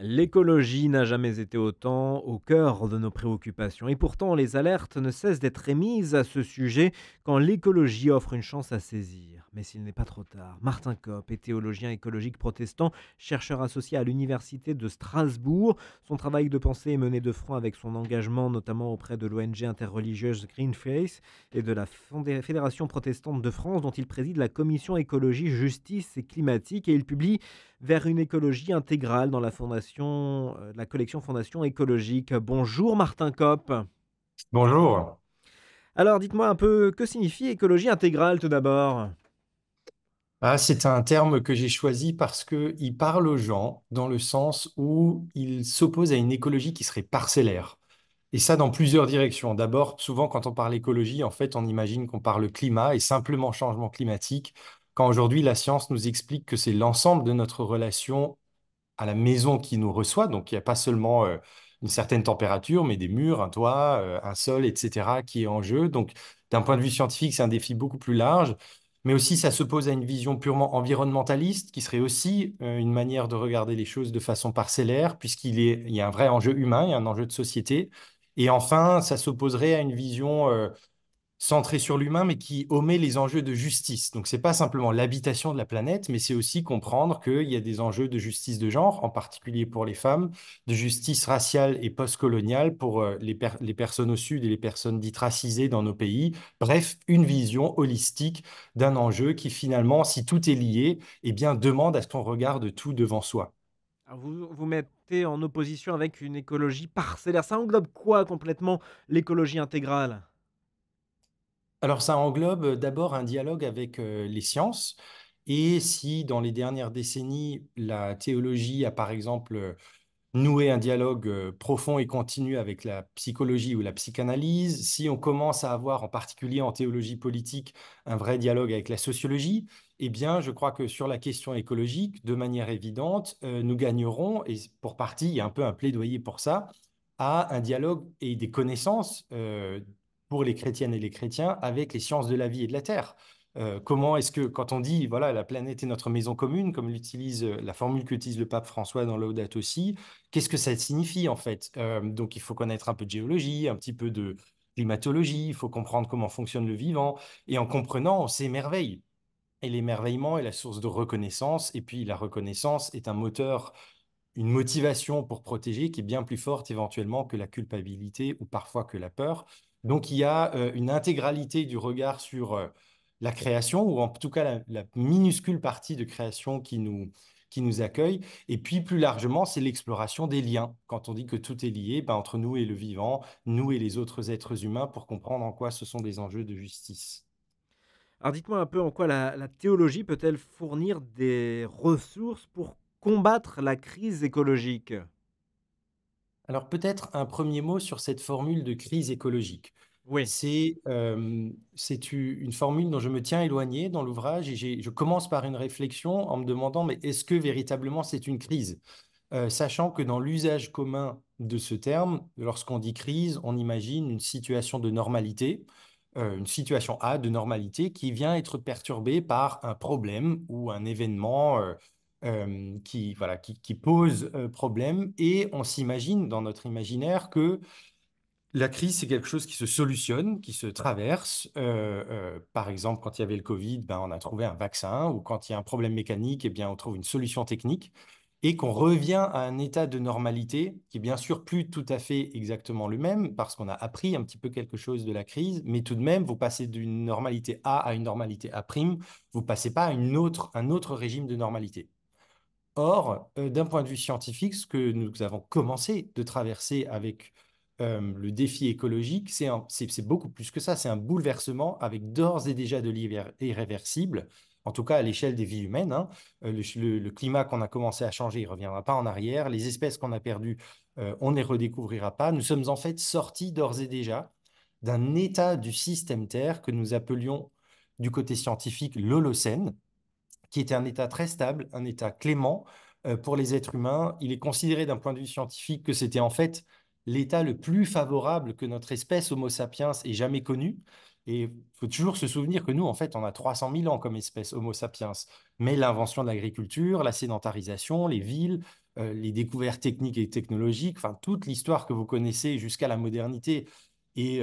L'écologie n'a jamais été autant au cœur de nos préoccupations et pourtant les alertes ne cessent d'être émises à ce sujet quand l'écologie offre une chance à saisir. Mais s'il n'est pas trop tard, Martin Kopp est théologien écologique protestant, chercheur associé à l'université de Strasbourg. Son travail de pensée est mené de front avec son engagement notamment auprès de l'ONG interreligieuse Greenpeace et de la Fédération protestante de France dont il préside la commission écologie, justice et climatique et il publie vers une écologie intégrale dans la collection Fondation écologique. Bonjour Martin Kopp. Bonjour. Alors dites-moi un peu, que signifie écologie intégrale tout d'abord? Ah, c'est un terme que j'ai choisi parce qu'il parle aux gens dans le sens où il s'oppose à une écologie qui serait parcellaire. Et ça dans plusieurs directions. D'abord, souvent quand on parle écologie, en fait, on imagine qu'on parle climat et simplement changement climatique, quand aujourd'hui la science nous explique que c'est l'ensemble de notre relation à la maison qui nous reçoit. Donc, il n'y a pas seulement une certaine température, mais des murs, un toit, un sol, etc., qui est en jeu. Donc, d'un point de vue scientifique, c'est un défi beaucoup plus large. Mais aussi, ça s'oppose à une vision purement environnementaliste, qui serait aussi une manière de regarder les choses de façon parcellaire, il y a un vrai enjeu humain, il y a un enjeu de société. Et enfin, ça s'opposerait à une vision centré sur l'humain, mais qui omet les enjeux de justice. Donc, c'est pas simplement l'habitation de la planète, mais c'est aussi comprendre qu'il y a des enjeux de justice de genre, en particulier pour les femmes, de justice raciale et postcoloniale pour les personnes au sud et les personnes dites racisées dans nos pays. Bref, une vision holistique d'un enjeu qui finalement, si tout est lié, eh bien, demande à ce qu'on regarde tout devant soi. Alors, vous mettez en opposition avec une écologie parcellaire. Ça englobe quoi complètement l'écologie intégrale? Alors, ça englobe d'abord un dialogue avec les sciences. Et si dans les dernières décennies, la théologie a par exemple noué un dialogue profond et continu avec la psychologie ou la psychanalyse, si on commence à avoir, en particulier en théologie politique, un vrai dialogue avec la sociologie, eh bien, je crois que sur la question écologique, de manière évidente, nous gagnerons, et pour partie, il y a un peu un plaidoyer pour ça, à un dialogue et des connaissances pour les chrétiennes et les chrétiens avec les sciences de la vie et de la terre. Comment est-ce que, quand on dit, voilà, la planète est notre maison commune, comme l'utilise la formule qu'utilise le pape François dans Laudato Si, qu'est-ce que ça signifie en fait? Donc, il faut connaître un peu de géologie, un petit peu de climatologie, il faut comprendre comment fonctionne le vivant, et en comprenant, on s'émerveille. Et l'émerveillement est la source de reconnaissance, et puis la reconnaissance est un moteur, une motivation pour protéger qui est bien plus forte éventuellement que la culpabilité ou parfois que la peur. Donc il y a une intégralité du regard sur la création, ou en tout cas la minuscule partie de création qui nous accueille. Et puis plus largement, c'est l'exploration des liens. Quand on dit que tout est lié, ben, entre nous et le vivant, nous et les autres êtres humains, pour comprendre en quoi ce sont des enjeux de justice. Alors dites-moi un peu en quoi la théologie peut-elle fournir des ressources pour combattre la crise écologique? Alors peut-être un premier mot sur cette formule de crise écologique. Oui. C'est une formule dont je me tiens éloigné dans l'ouvrage et je commence par une réflexion en me demandant, mais est-ce que véritablement c'est une crise? Sachant que dans l'usage commun de ce terme, lorsqu'on dit crise, on imagine une situation de normalité, une situation A de normalité qui vient être perturbée par un problème ou un événement voilà, qui pose problème. Et on s'imagine dans notre imaginaire que la crise, c'est quelque chose qui se solutionne, qui se traverse. Par exemple, quand il y avait le Covid, ben, on a trouvé un vaccin, ou quand il y a un problème mécanique, eh bien, on trouve une solution technique, et qu'on revient à un état de normalité qui est bien sûr plus tout à fait exactement le même, parce qu'on a appris un petit peu quelque chose de la crise, mais tout de même, vous passez d'une normalité A à une normalité A', vous passez pas à un autre régime de normalité. Or, d'un point de vue scientifique, ce que nous avons commencé de traverser avec le défi écologique, c'est beaucoup plus que ça. C'est un bouleversement avec d'ores et déjà de l'irréversible, en tout cas à l'échelle des vies humaines, hein. Le climat qu'on a commencé à changer, il ne reviendra pas en arrière. Les espèces qu'on a perdues, on ne les redécouvrira pas. Nous sommes en fait sortis d'ores et déjà d'un état du système Terre que nous appelions du côté scientifique l'Holocène, qui était un état très stable, un état clément pour les êtres humains. Il est considéré d'un point de vue scientifique que c'était en fait l'état le plus favorable que notre espèce Homo sapiens ait jamais connu. Et il faut toujours se souvenir que nous, en fait, on a 300 000 ans comme espèce Homo sapiens. Mais l'invention de l'agriculture, la sédentarisation, les villes, les découvertes techniques et technologiques, enfin toute l'histoire que vous connaissez jusqu'à la modernité et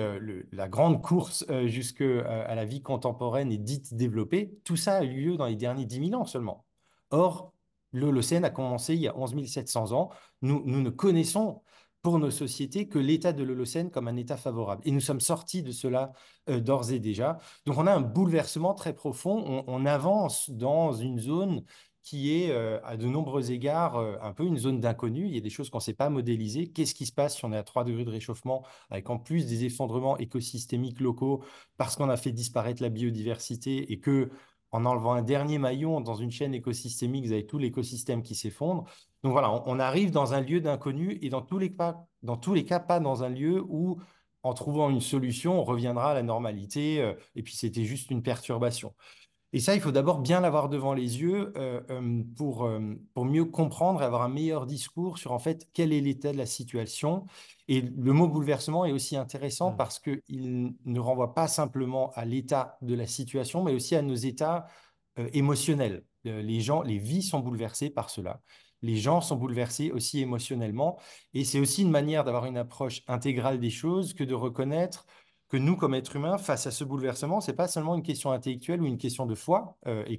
la grande course jusqu'à la vie contemporaine et dite développée, tout ça a eu lieu dans les derniers 10 000 ans seulement. Or, l'Holocène a commencé il y a 11 700 ans. Nous ne connaissons pour nos sociétés que l'état de l'Holocène comme un état favorable. Et nous sommes sortis de cela d'ores et déjà. Donc on a un bouleversement très profond. On avance dans une zone qui est à de nombreux égards un peu une zone d'inconnu. Il y a des choses qu'on ne sait pas modéliser. Qu'est-ce qui se passe si on est à 3 degrés de réchauffement, avec en plus des effondrements écosystémiques locaux, parce qu'on a fait disparaître la biodiversité et que en enlevant un dernier maillon dans une chaîne écosystémique, vous avez tout l'écosystème qui s'effondre. Donc voilà, on arrive dans un lieu d'inconnu et dans tous les cas, pas dans un lieu où, en trouvant une solution, on reviendra à la normalité et puis c'était juste une perturbation. Et ça, il faut d'abord bien l'avoir devant les yeux pour mieux comprendre et avoir un meilleur discours sur en fait quel est l'état de la situation. Et le mot bouleversement est aussi intéressant Hmm. parce qu'il ne renvoie pas simplement à l'état de la situation, mais aussi à nos états émotionnels. Les gens, les vies sont bouleversées par cela. Les gens sont bouleversés aussi émotionnellement. Et c'est aussi une manière d'avoir une approche intégrale des choses que de reconnaître que nous, comme êtres humains, face à ce bouleversement, c'est pas seulement une question intellectuelle ou une question de foi, et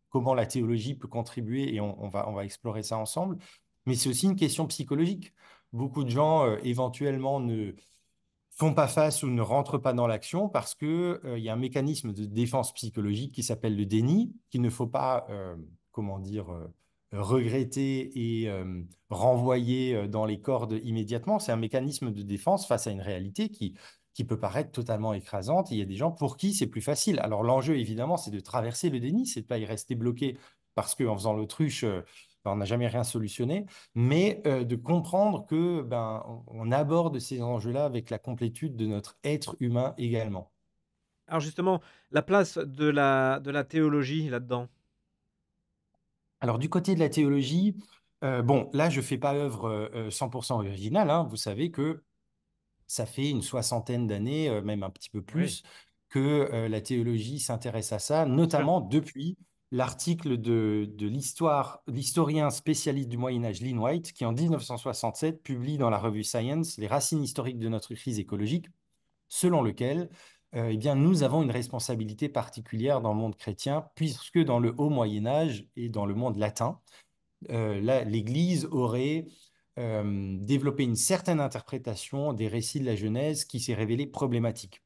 comment la théologie peut contribuer, et on va explorer ça ensemble, mais c'est aussi une question psychologique. Beaucoup de gens, éventuellement, ne font pas face ou ne rentrent pas dans l'action parce que, il y a un mécanisme de défense psychologique qui s'appelle le déni, qu'il ne faut pas, comment dire, regretter et renvoyer dans les cordes immédiatement. C'est un mécanisme de défense face à une réalité qui peut paraître totalement écrasante. Et il y a des gens pour qui c'est plus facile. Alors l'enjeu, évidemment, c'est de traverser le déni, c'est de pas y rester bloqué parce qu'en faisant l'autruche, ben, on n'a jamais rien solutionné, mais de comprendre que ben, on aborde ces enjeux-là avec la complétude de notre être humain également. Alors justement, la place de la théologie là-dedans? Alors du côté de la théologie, bon, là, je fais pas œuvre 100% originale, hein. Vous savez que ça fait une soixantaine d'années, même un petit peu Oui, plus, que la théologie s'intéresse à ça, bien sûr. notamment depuis l'article de l'historien spécialiste du Moyen Âge, Lynn White, qui en 1967 publie dans la revue Science Les racines historiques de notre crise écologique, selon lequel eh bien, nous avons une responsabilité particulière dans le monde chrétien, puisque dans le haut Moyen Âge et dans le monde latin, l'Église aurait développé une certaine interprétation des récits de la Genèse qui s'est révélée problématique.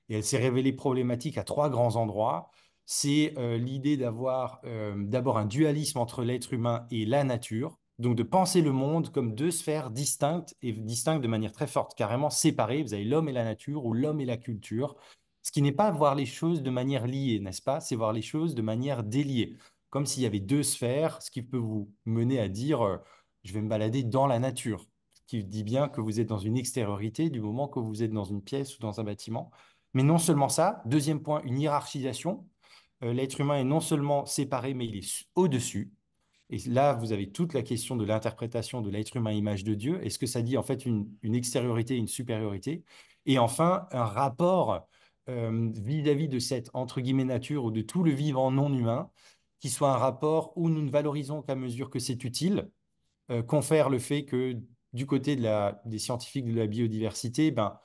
Et elle s'est révélée problématique à trois grands endroits. C'est l'idée d'avoir d'abord un dualisme entre l'être humain et la nature, donc de penser le monde comme deux sphères distinctes et distinctes de manière très forte, carrément séparées. Vous avez l'homme et la nature ou l'homme et la culture, ce qui n'est pas voir les choses de manière liée, n'est-ce pas? C'est voir les choses de manière déliée, comme s'il y avait deux sphères, ce qui peut vous mener à dire je vais me balader dans la nature, ce qui dit bien que vous êtes dans une extériorité du moment que vous êtes dans une pièce ou dans un bâtiment. Mais non seulement ça, deuxième point, une hiérarchisation. L'être humain est non seulement séparé, mais il est au-dessus. Et là, vous avez toute la question de l'interprétation de l'être humain image de Dieu. Est-ce que ça dit en fait une extériorité et une supériorité? Et enfin, un rapport vis-à-vis de cette, entre guillemets, nature ou de tout le vivant non humain, qui soit un rapport où nous ne valorisons qu'à mesure que c'est utile, confère le fait que du côté des scientifiques de la biodiversité, ben,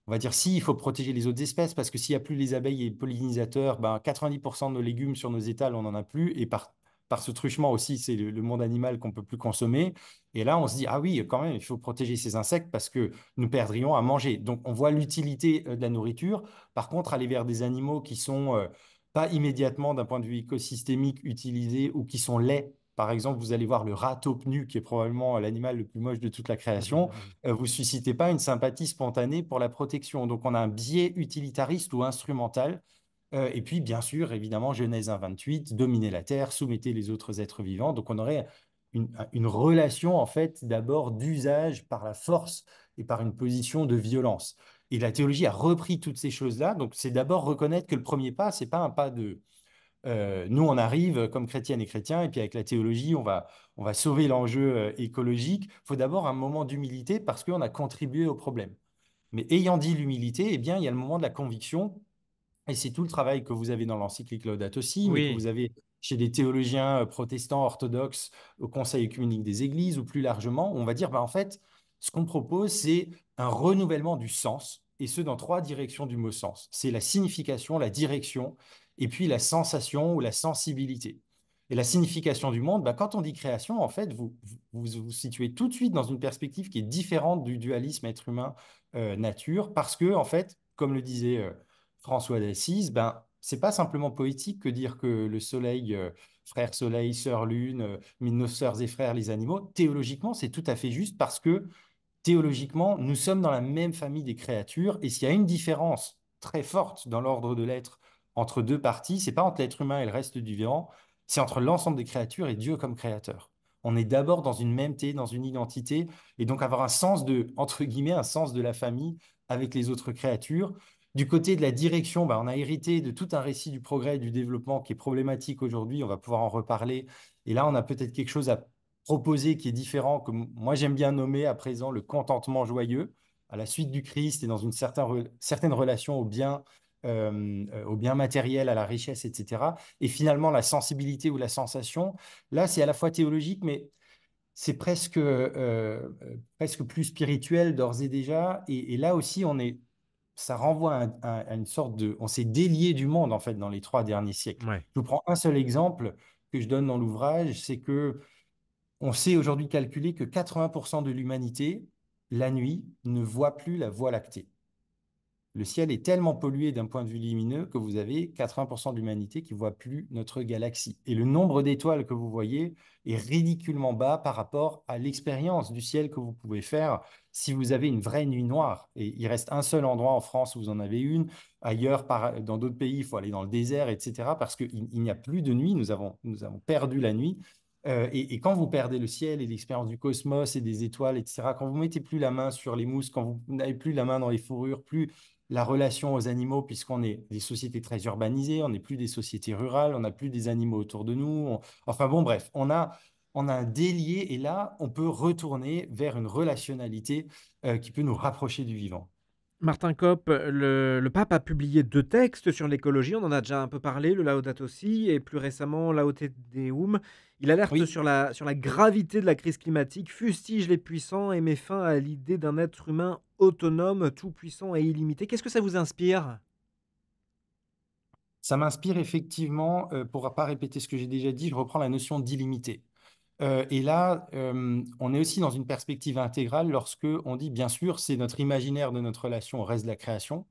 on va dire si, il faut protéger les autres espèces parce que s'il n'y a plus les abeilles et les pollinisateurs, ben 90% de nos légumes sur nos étals, on n'en a plus. Et par ce truchement aussi, c'est le monde animal qu'on peut plus consommer. Et là, on se dit, ah oui, quand même, il faut protéger ces insectes parce que nous perdrions à manger. Donc, on voit l'utilité de la nourriture. Par contre, aller vers des animaux qui sont pas immédiatement, d'un point de vue écosystémique, utilisés ou qui sont laids. Par exemple, vous allez voir le rat taupe nu, qui est probablement l'animal le plus moche de toute la création, vous suscitez pas une sympathie spontanée pour la protection. Donc, on a un biais utilitariste ou instrumental. Et puis, bien sûr, évidemment, Genèse 1,28, dominer la terre, soumettez les autres êtres vivants. Donc, on aurait une relation, en fait, d'abord d'usage par la force et par une position de violence. Et la théologie a repris toutes ces choses-là. Donc, c'est d'abord reconnaître que le premier pas, c'est pas un pas de nous, on arrive comme chrétiennes et chrétiens, et puis avec la théologie, on va sauver l'enjeu écologique. Il faut d'abord un moment d'humilité parce qu'on a contribué au problème. Mais ayant dit l'humilité, eh bien, il y a le moment de la conviction, et c'est tout le travail que vous avez dans l'encyclique Laudato Si, mais que Oui, vous avez chez des théologiens protestants orthodoxes au Conseil œcuménique des Églises ou plus largement, on va dire, bah, en fait, ce qu'on propose, c'est un renouvellement du sens, et ce, dans trois directions du mot sens. C'est la signification, la direction, et puis la sensation ou la sensibilité. Et la signification du monde, bah, quand on dit création, en fait, vous situez tout de suite dans une perspective qui est différente du dualisme être humain-nature, parce que, en fait, comme le disait François d'Assise, ben, c'est pas simplement poétique que dire que le soleil, frère soleil, sœur lune, nos sœurs et frères les animaux. Théologiquement, c'est tout à fait juste parce que théologiquement, nous sommes dans la même famille des créatures, et s'il y a une différence très forte dans l'ordre de l'être entre deux parties, c'est pas entre l'être humain et le reste du vivant, c'est entre l'ensemble des créatures et Dieu comme créateur. On est d'abord dans une mêmeté, dans une identité, et donc avoir un sens de, entre guillemets, un sens de la famille avec les autres créatures. Du côté de la direction, bah, on a hérité de tout un récit du progrès et du développement qui est problématique aujourd'hui, on va pouvoir en reparler. Et là, on a peut-être quelque chose à proposé qui est différent, que moi j'aime bien nommer à présent le contentement joyeux, à la suite du Christ et dans une certaine relation au bien matériel, à la richesse, etc. Et finalement, la sensibilité ou la sensation, là, c'est à la fois théologique, mais c'est presque plus spirituel d'ores et déjà. Et là aussi, ça renvoie à une sorte de... On s'est délié du monde, en fait, dans les 3 derniers siècles. Ouais. Je vous prends un seul exemple que je donne dans l'ouvrage, c'est que on sait aujourd'hui calculer que 80% de l'humanité, la nuit, ne voit plus la Voie lactée. Le ciel est tellement pollué d'un point de vue lumineux que vous avez 80% de l'humanité qui ne voit plus notre galaxie. Et le nombre d'étoiles que vous voyez est ridiculement bas par rapport à l'expérience du ciel que vous pouvez faire si vous avez une vraie nuit noire. Et il reste un seul endroit en France où vous en avez une. Ailleurs, dans d'autres pays, il faut aller dans le désert, etc. Parce qu'il n'y a plus de nuit. Nous avons perdu la nuit. Et quand vous perdez le ciel et l'expérience du cosmos et des étoiles, etc., quand vous mettez plus la main sur les mousses, quand vous n'avez plus la main dans les fourrures, plus la relation aux animaux, puisqu'on est des sociétés très urbanisées, on n'est plus des sociétés rurales, on n'a plus des animaux autour de nous. Enfin bon, bref, on a un délié et là, on peut retourner vers une relationnalité qui peut nous rapprocher du vivant. Martin Kopp, le pape a publié 2 textes sur l'écologie, on en a déjà un peu parlé, le Laudato Si et plus récemment Laudate Deum. Il alerte Oui, sur la gravité de la crise climatique, fustige les puissants et met fin à l'idée d'un être humain autonome, tout-puissant et illimité. Qu'est-ce que ça vous inspire? ça m'inspire effectivement, pour ne pas répéter ce que j'ai déjà dit, je reprends la notion d'illimité. Et là, on est aussi dans une perspective intégrale lorsque on dit, bien sûr, c'est notre imaginaire de notre relation au reste de la création.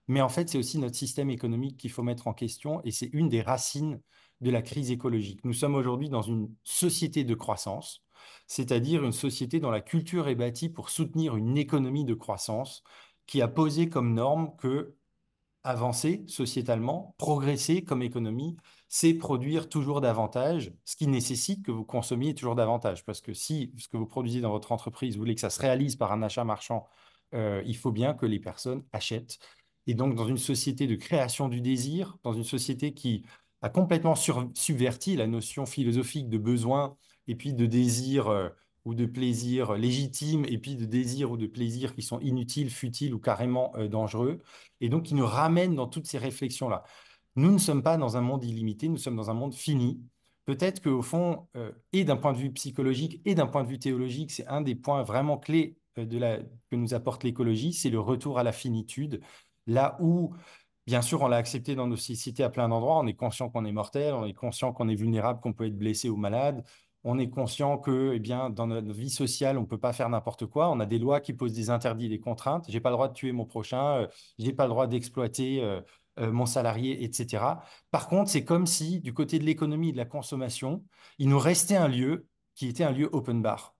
Mais en fait, c'est aussi notre système économique qu'il faut mettre en question et c'est une des racines de la crise écologique. Nous sommes aujourd'hui dans une société de croissance, c'est-à-dire une société dont la culture est bâtie pour soutenir une économie de croissance qui a posé comme norme que avancer sociétalement, progresser comme économie, c'est produire toujours davantage, ce qui nécessite que vous consommiez toujours davantage. Parce que si ce que vous produisez dans votre entreprise, vous voulez que ça se réalise par un achat marchand, il faut bien que les personnes achètent. Et donc, dans une société de création du désir, dans une société qui a complètement subverti la notion philosophique de besoin et puis de désir ou de plaisir légitime, et puis de désir ou de plaisir qui sont inutiles, futiles ou carrément dangereux, et donc qui nous ramène dans toutes ces réflexions-là. Nous ne sommes pas dans un monde illimité, nous sommes dans un monde fini. Peut-être qu'au fond, et d'un point de vue psychologique et d'un point de vue théologique, c'est un des points vraiment clés que nous apporte l'écologie, c'est le retour à la finitude, là où, bien sûr, on l'a accepté dans nos sociétés à plein d'endroits, on est conscient qu'on est mortel, on est conscient qu'on est vulnérable, qu'on peut être blessé ou malade, on est conscient que, eh bien, dans notre vie sociale, on ne peut pas faire n'importe quoi. On a des lois qui posent des interdits et des contraintes. J'ai pas le droit de tuer mon prochain. J'ai pas le droit d'exploiter mon salarié, etc. Par contre, c'est comme si, du côté de l'économie et de la consommation, il nous restait un lieu qui était un lieu open bar.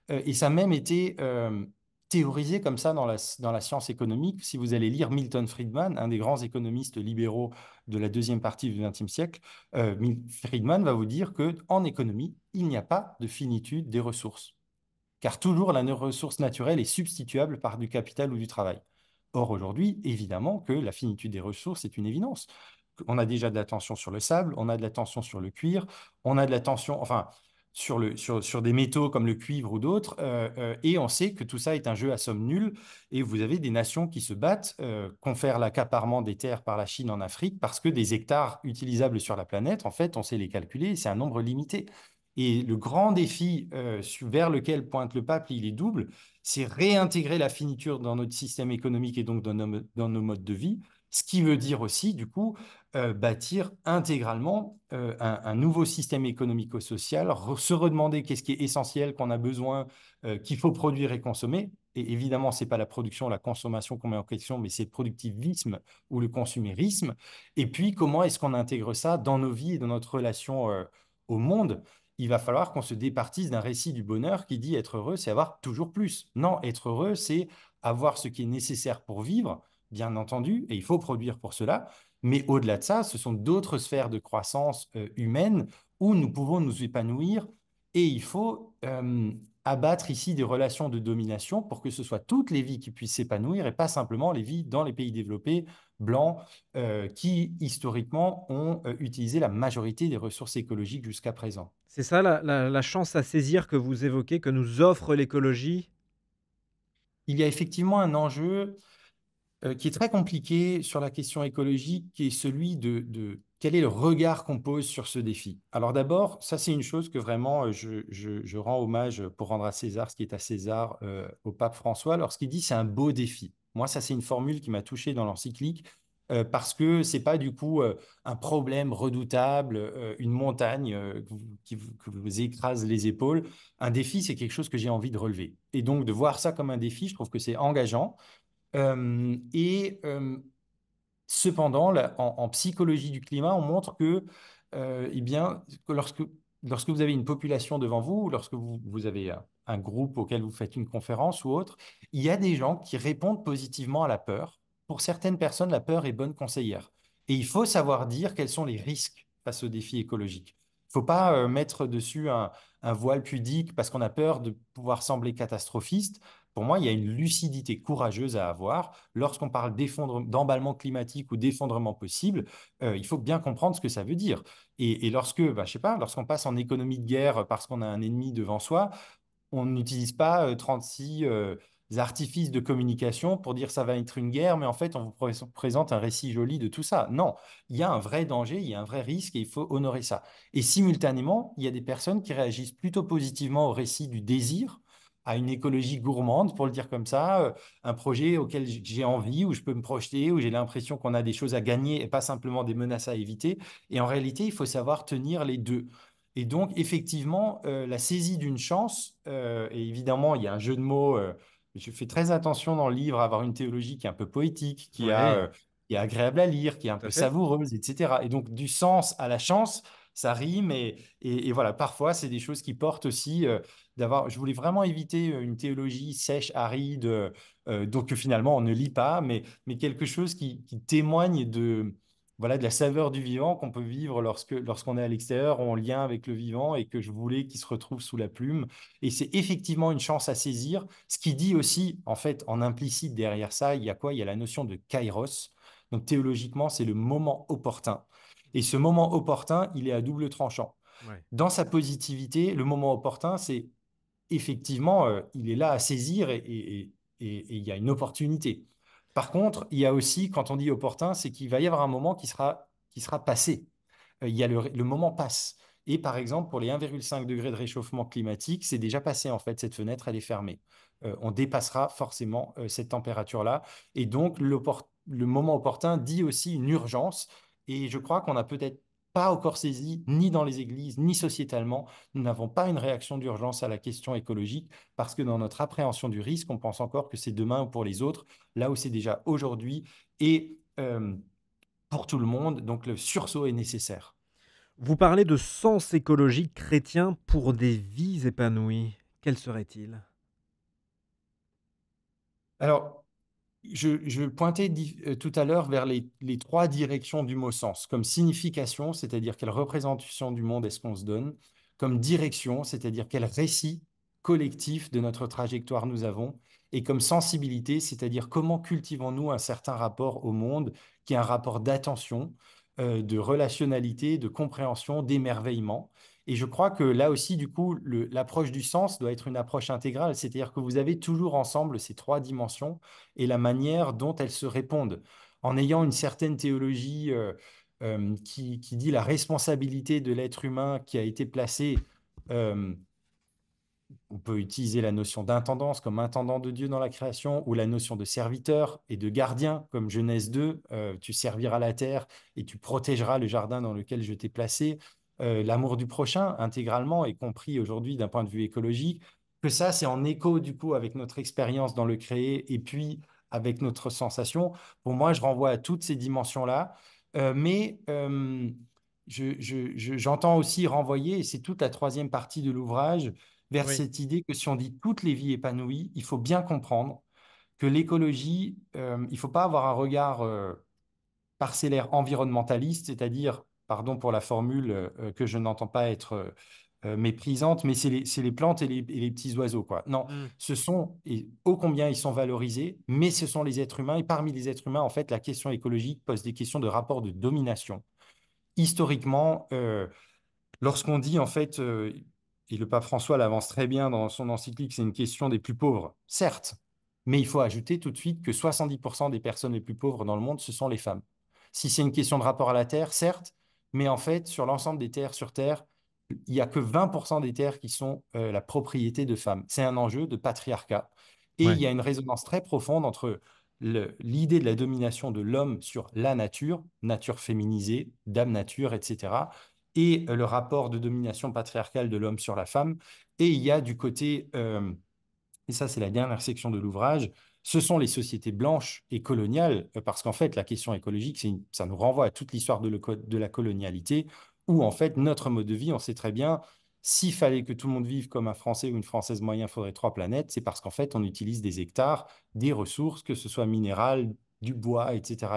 Et ça a même été théorisé comme ça dans la science économique. Si vous allez lire Milton Friedman, un des grands économistes libéraux de la deuxième partie du XXe siècle, Friedman va vous dire que en économie, il n'y a pas de finitude des ressources, car toujours la ressource naturelle est substituable par du capital ou du travail. Or, aujourd'hui, évidemment que la finitude des ressources est une évidence. On a déjà de la tension sur le sable, on a de la tension sur le cuir, on a de la tension, enfin, sur des métaux comme le cuivre ou d'autres, et on sait que tout ça est un jeu à somme nulle, et vous avez des nations qui se battent, qu'on fait l'accaparement des terres par la Chine en Afrique, parce que des hectares utilisables sur la planète, en fait, on sait les calculer, c'est un nombre limité. Et le grand défi vers lequel pointe le pape, il est double, c'est réintégrer la finiture dans notre système économique et donc dans nos modes de vie, ce qui veut dire aussi, du coup, bâtir intégralement un nouveau système économico-social, se redemander qu'est-ce qui est essentiel, qu'on a besoin, qu'il faut produire et consommer. Et évidemment, ce n'est pas la production, la consommation qu'on met en question, mais c'est le productivisme ou le consumérisme. Et puis, comment est-ce qu'on intègre ça dans nos vies et dans notre relation au monde? Il va falloir qu'on se départisse d'un récit du bonheur qui dit être heureux, c'est avoir toujours plus. Non, être heureux, c'est avoir ce qui est nécessaire pour vivre, bien entendu, et il faut produire pour cela. Mais au-delà de ça, ce sont d'autres sphères de croissance humaine où nous pouvons nous épanouir. Et il faut abattre ici des relations de domination pour que ce soit toutes les vies qui puissent s'épanouir et pas simplement les vies dans les pays développés, blancs, qui historiquement ont utilisé la majorité des ressources écologiques jusqu'à présent. C'est ça la chance à saisir que vous évoquez, que nous offre l'écologie? Il y a effectivement un enjeu qui est très compliqué sur la question écologique, qui est celui de quel est le regard qu'on pose sur ce défi. Alors d'abord, ça c'est une chose que vraiment je rends hommage pour rendre à César ce qui est à César au pape François lorsqu'il dit c'est un beau défi. Moi, ça c'est une formule qui m'a touché dans l'encyclique. Parce que c'est pas du coup un problème redoutable, une montagne que vous écrase les épaules. Un défi, c'est quelque chose que j'ai envie de relever. Et donc de voir ça comme un défi, je trouve que c'est engageant. Et cependant, en psychologie du climat, on montre que, eh bien, que lorsque vous avez une population devant vous, ou lorsque vous avez un groupe auquel vous faites une conférence ou autre, il y a des gens qui répondent positivement à la peur. Pour certaines personnes, la peur est bonne conseillère. Et il faut savoir dire quels sont les risques face aux défis écologiques. Il ne faut pas mettre dessus un voile pudique parce qu'on a peur de pouvoir sembler catastrophiste. Pour moi, il y a une lucidité courageuse à avoir. Lorsqu'on parle d'emballement climatique ou d'effondrement possible, il faut bien comprendre ce que ça veut dire. Et lorsque, bah, je sais pas, lorsqu'on passe en économie de guerre parce qu'on a un ennemi devant soi, on n'utilise pas 36 artifices de communication pour dire ça va être une guerre, mais en fait, on vous présente un récit joli de tout ça. Non, il y a un vrai danger, il y a un vrai risque et il faut honorer ça. Et simultanément, il y a des personnes qui réagissent plutôt positivement au récit du désir, à une écologie gourmande, pour le dire comme ça, un projet auquel j'ai envie, où je peux me projeter, où j'ai l'impression qu'on a des choses à gagner et pas simplement des menaces à éviter. Et en réalité, il faut savoir tenir les deux. Et donc, effectivement, la saisie d'une chance, et évidemment, il y a un jeu de mots, je fais très attention dans le livre à avoir une théologie qui est un peu poétique, Oui, qui est agréable à lire, qui est un tout à peu fait. savoureuse, etc. Et donc, du sens à la chance, ça rime, et voilà, parfois, c'est des choses qui portent aussi je voulais vraiment éviter une théologie sèche, aride, donc finalement, on ne lit pas, mais quelque chose qui témoigne voilà, de la saveur du vivant qu'on peut vivre lorsqu'on est à l'extérieur, en lien avec le vivant, et que je voulais qu'il se retrouve sous la plume. Et c'est effectivement une chance à saisir. Ce qui dit aussi, en fait, en implicite derrière ça, il y a quoi? Il y a la notion de kairos. Donc théologiquement, c'est le moment opportun. Et ce moment opportun, il est à double tranchant. Ouais. Dans sa positivité, le moment opportun, c'est effectivement, il est là à saisir et il y a une opportunité. Par contre, il y a aussi, quand on dit opportun, c'est qu'il va y avoir un moment qui sera passé. Il y a le moment passe. Et par exemple, pour les 1,5 degrés de réchauffement climatique, c'est déjà passé en fait, cette fenêtre, elle est fermée. On dépassera forcément cette température-là. Et donc, le moment opportun dit aussi une urgence. Et je crois qu'on n'a peut-être pas encore saisi, ni dans les églises, ni sociétalement, nous n'avons pas une réaction d'urgence à la question écologique parce que dans notre appréhension du risque, on pense encore que c'est demain ou pour les autres, là où c'est déjà aujourd'hui et pour tout le monde. Donc le sursaut est nécessaire. Vous parlez de sens écologique chrétien pour des vies épanouies. Quel serait-il? Alors, je pointais tout à l'heure vers les trois directions du mot sens, comme signification, c'est-à-dire quelle représentation du monde est-ce qu'on se donne, comme direction, c'est-à-dire quel récit collectif de notre trajectoire nous avons, et comme sensibilité, c'est-à-dire comment cultivons-nous un certain rapport au monde, qui est un rapport d'attention, de relationnalité, de compréhension, d'émerveillement. Et je crois que là aussi, du coup, l'approche du sens doit être une approche intégrale, c'est-à-dire que vous avez toujours ensemble ces trois dimensions et la manière dont elles se répondent. En ayant une certaine théologie qui dit la responsabilité de l'être humain qui a été placé euh, on peut utiliser la notion d'intendance comme intendant de Dieu dans la création ou la notion de serviteur et de gardien comme Genèse 2, tu serviras la terre et tu protégeras le jardin dans lequel je t'ai placé. L'amour du prochain intégralement, y compris aujourd'hui d'un point de vue écologique, que ça c'est en écho du coup avec notre expérience dans le créé et puis avec notre sensation. Pour moi, je renvoie à toutes ces dimensions-là. Mais j'entends aussi renvoyer, et c'est toute la troisième partie de l'ouvrage, vers Oui, cette idée que si on dit toutes les vies épanouies, il faut bien comprendre que l'écologie, il ne faut pas avoir un regard parcellaire environnementaliste, c'est-à-dire, pardon pour la formule que je n'entends pas être méprisante, mais c'est les plantes et les petits oiseaux, quoi. Non, mmh, ce sont, et ô combien ils sont valorisés, mais ce sont les êtres humains, et parmi les êtres humains, en fait, la question écologique pose des questions de rapport de domination. Historiquement, lorsqu'on dit, en fait, et le pape François l'avance très bien dans son encyclique, c'est une question des plus pauvres, certes, mais il faut ajouter tout de suite que 70% des personnes les plus pauvres dans le monde, ce sont les femmes. Si c'est une question de rapport à la terre, certes, mais en fait, sur l'ensemble des terres sur Terre, il n'y a que 20% des terres qui sont la propriété de femmes. C'est un enjeu de patriarcat. Et il ouais, y a une résonance très profonde entre l'idée de la domination de l'homme sur la nature, nature féminisée, dame nature, etc., et le rapport de domination patriarcale de l'homme sur la femme. Et il y a du côté, et ça c'est la dernière section de l'ouvrage, ce sont les sociétés blanches et coloniales, parce qu'en fait la question écologique, ça nous renvoie à toute l'histoire de la colonialité, où en fait notre mode de vie, on sait très bien, s'il fallait que tout le monde vive comme un Français ou une Française moyen, il faudrait trois planètes, c'est parce qu'en fait on utilise des hectares, des ressources, que ce soit minérales, du bois, etc.,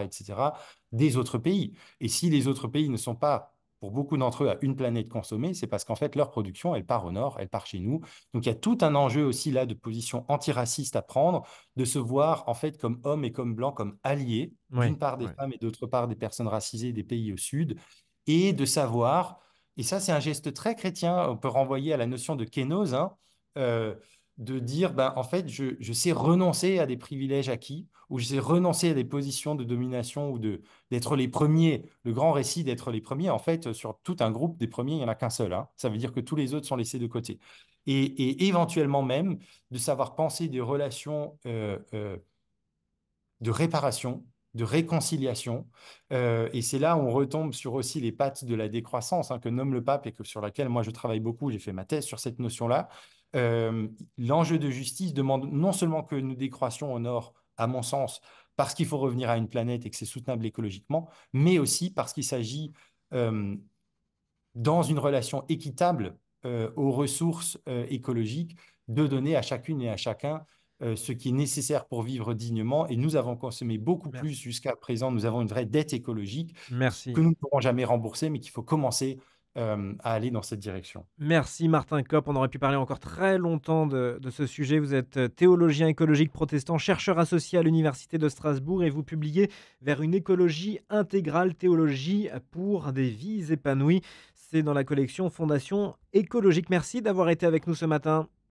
des autres pays. Et si les autres pays ne sont pas, pour beaucoup d'entre eux, à une planète consommée, c'est parce qu'en fait leur production, elle part au nord, elle part chez nous. Donc il y a tout un enjeu aussi là de position antiraciste à prendre, de se voir en fait comme hommes et comme blancs, comme alliés, d'une ouais, part des ouais. femmes et d'autre part des personnes racisées des pays au sud, et de savoir, et ça c'est un geste très chrétien, on peut renvoyer à la notion de kénose, hein, euh, de dire, ben, en fait, je sais renoncer à des privilèges acquis, ou je sais renoncer à des positions de domination ou d'être les premiers. Le grand récit d'être les premiers, en fait, sur tout un groupe des premiers, il n'y en a qu'un seul, hein. Ça veut dire que tous les autres sont laissés de côté et éventuellement même de savoir penser des relations de réparation, de réconciliation. Et c'est là où on retombe sur aussi les pattes de la décroissance hein, que nomme le pape et que, sur laquelle moi je travaille beaucoup, j'ai fait ma thèse sur cette notion-là. L'enjeu de justice demande non seulement que nous décroissions au nord, à mon sens, parce qu'il faut revenir à une planète et que c'est soutenable écologiquement, mais aussi parce qu'il s'agit euh, dans une relation équitable aux ressources écologiques, de donner à chacune et à chacun ce qui est nécessaire pour vivre dignement. Et nous avons consommé beaucoup plus Merci. jusqu'à présent. Nous avons une vraie dette écologique que Merci. nous ne pourrons jamais rembourser, mais qu'il faut commencer à aller dans cette direction. Merci Martin Kopp. On aurait pu parler encore très longtemps de ce sujet. Vous êtes théologien écologique protestant, chercheur associé à l'Université de Strasbourg et vous publiez Vers une écologie intégrale, théologie pour des vies épanouies. C'est dans la collection Fondation écologique. Merci d'avoir été avec nous ce matin.